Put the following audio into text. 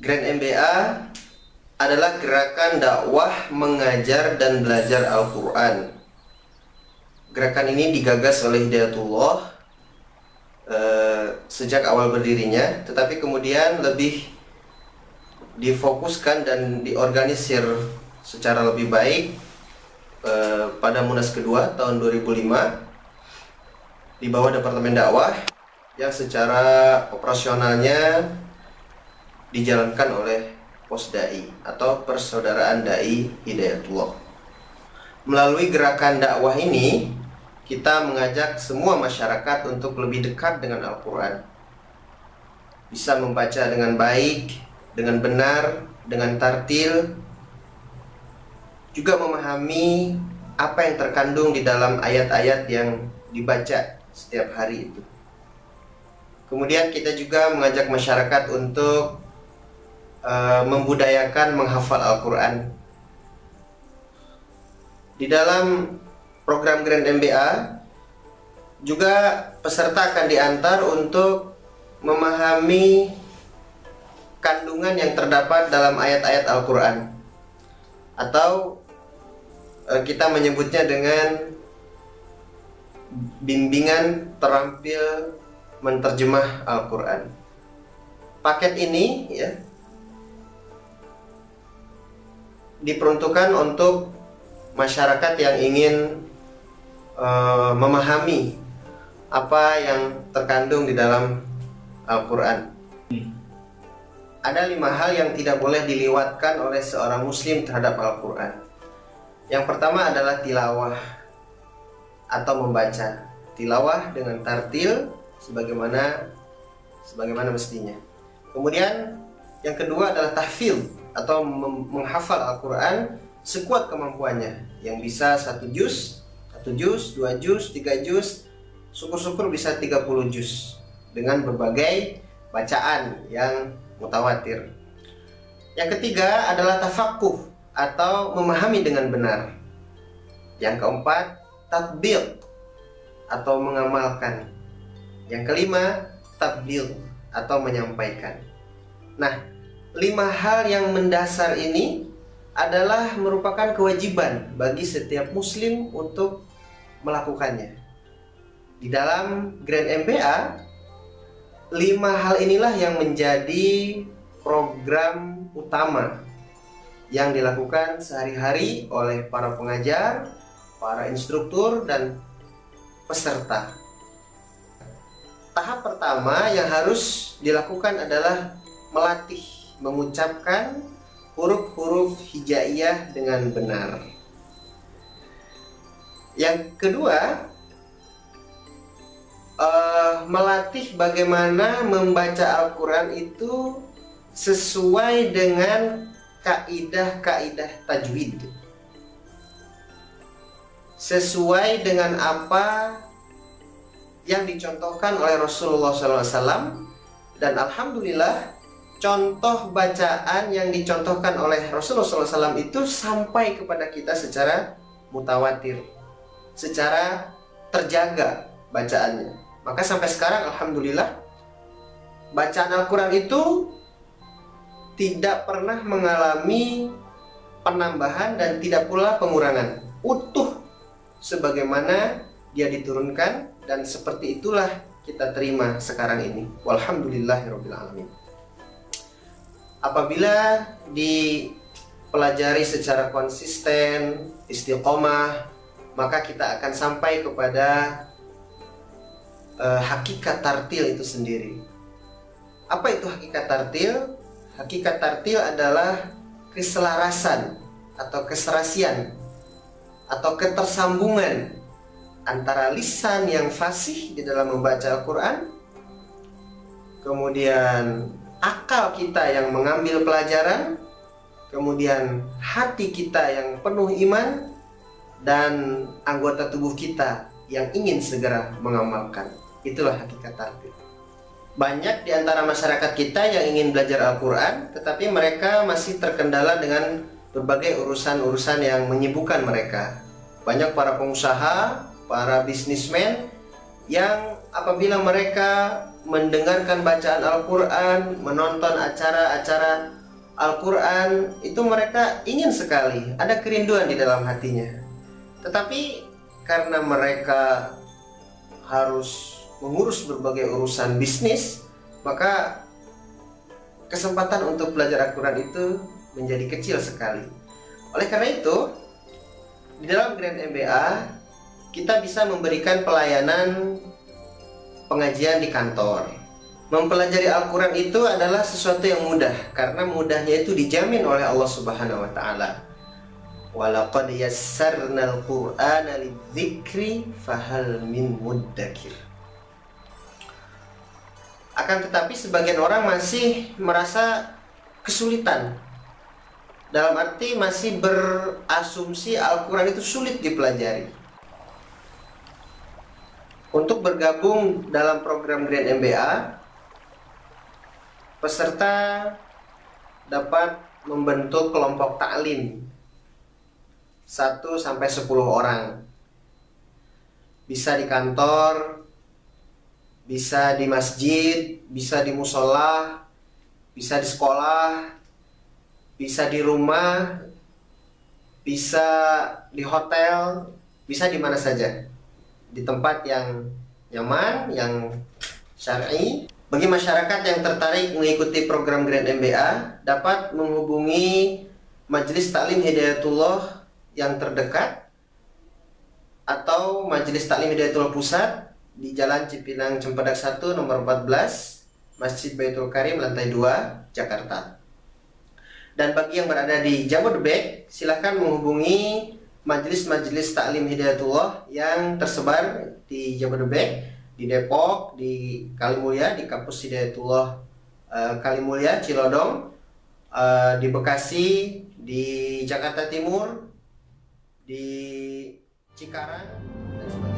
Grand MBA adalah gerakan dakwah mengajar dan belajar Al-Quran. Gerakan ini digagas oleh Hidayatullah sejak awal berdirinya, tetapi kemudian lebih difokuskan dan diorganisir secara lebih baik pada Munas kedua tahun 2005 di bawah Departemen Dakwah yang secara operasionalnya dijalankan oleh Posdai atau Persaudaraan Dai Hidayatullah. Melalui gerakan dakwah ini, kita mengajak semua masyarakat untuk lebih dekat dengan Al-Quran, bisa membaca dengan baik, dengan benar, dengan tartil, juga memahami apa yang terkandung di dalam ayat-ayat yang dibaca setiap hari itu. Kemudian kita juga mengajak masyarakat untuk membudayakan menghafal Al-Quran. Di dalam program Grand MBA juga peserta akan diantar untuk memahami kandungan yang terdapat dalam ayat-ayat Al-Quran, atau kita menyebutnya dengan bimbingan terampil menterjemah Al-Quran. Paket ini ya diperuntukkan untuk masyarakat yang ingin memahami apa yang terkandung di dalam Al-Quran. Ada 5 hal yang tidak boleh dilewatkan oleh seorang muslim terhadap Al-Quran. Yang pertama adalah tilawah atau membaca. Tilawah dengan tartil sebagaimana mestinya. Kemudian yang kedua adalah tahfidz atau menghafal Al-Quran sekuat kemampuannya, yang bisa 1 juz, 2 juz, 3 juz, syukur-syukur bisa 30 juz dengan berbagai bacaan yang mutawatir. Yang ketiga adalah tafaqquh atau memahami dengan benar. Yang keempat, tatbiq atau mengamalkan. Yang kelima, tabligh atau menyampaikan. Nah, 5 hal yang mendasar ini adalah merupakan kewajiban bagi setiap muslim untuk melakukannya. Di dalam Grand MBA, 5 hal inilah yang menjadi program utama yang dilakukan sehari-hari oleh para pengajar, para instruktur, dan peserta. Tahap pertama yang harus dilakukan adalah melatih mengucapkan huruf-huruf hijaiyah dengan benar. Yang kedua, melatih bagaimana membaca Al-Quran itu sesuai dengan kaidah-kaidah tajwid, sesuai dengan apa yang dicontohkan oleh Rasulullah SAW. Dan alhamdulillah, contoh bacaan yang dicontohkan oleh Rasulullah SAW itu sampai kepada kita secara mutawatir, secara terjaga bacaannya. Maka sampai sekarang alhamdulillah, bacaan Al-Quran itu tidak pernah mengalami penambahan dan tidak pula pengurangan, utuh sebagaimana dia diturunkan, dan seperti itulah kita terima sekarang ini. Walhamdulillahirabbil alamin. Apabila dipelajari secara konsisten, istiqomah, maka kita akan sampai kepada hakikat tartil itu sendiri. Apa itu hakikat tartil? Hakikat tartil adalah keselarasan atau keserasian atau ketersambungan antara lisan yang fasih di dalam membaca Al-Quran, kemudian akal kita yang mengambil pelajaran, kemudian hati kita yang penuh iman, dan anggota tubuh kita yang ingin segera mengamalkan. Itulah hakikat tartil. Banyak di antara masyarakat kita yang ingin belajar Al-Quran, tetapi mereka masih terkendala dengan berbagai urusan-urusan yang menyibukkan mereka. Banyak para pengusaha, para bisnismen yang apabila mereka mendengarkan bacaan Al-Quran, menonton acara-acara Al-Quran, itu mereka ingin sekali, ada kerinduan di dalam hatinya. Tetapi karena mereka harus mengurus berbagai urusan bisnis, maka kesempatan untuk belajar Al-Quran itu menjadi kecil sekali. Oleh karena itu, di dalam Grand MBA kita bisa memberikan pelayanan pengajian di kantor. Mempelajari Al-Quran itu adalah sesuatu yang mudah, karena mudahnya itu dijamin oleh Allah Subhanahu wa Ta'ala. Walaqad yassarnal Qur'ana lidzikri fahal min muddakir. Akan tetapi sebagian orang masih merasa kesulitan, dalam arti masih berasumsi Al-Quran itu sulit dipelajari. Untuk bergabung dalam program Grand MBA, peserta dapat membentuk kelompok taklim 1-10 orang. Bisa di kantor, bisa di masjid, bisa di musola, bisa di sekolah, bisa di rumah, bisa di hotel, bisa di mana saja, di tempat yang nyaman, yang syar'i. Bagi masyarakat yang tertarik mengikuti program Grand MBA, dapat menghubungi Majelis Taklim Hidayatullah yang terdekat atau Majelis Taklim Hidayatullah Pusat di Jalan Cipinang Cempedak 1 nomor 14, Masjid Baitul Karim lantai 2, Jakarta. Dan bagi yang berada di Jabodebek, silakan menghubungi majelis-majelis Taklim Hidayatullah yang tersebar di Jabodebek, di Depok, di Kalimulya, di kampus Hidayatullah Kalimulya, Cilodong, di Bekasi, di Jakarta Timur, di Cikarang, dan sebagainya.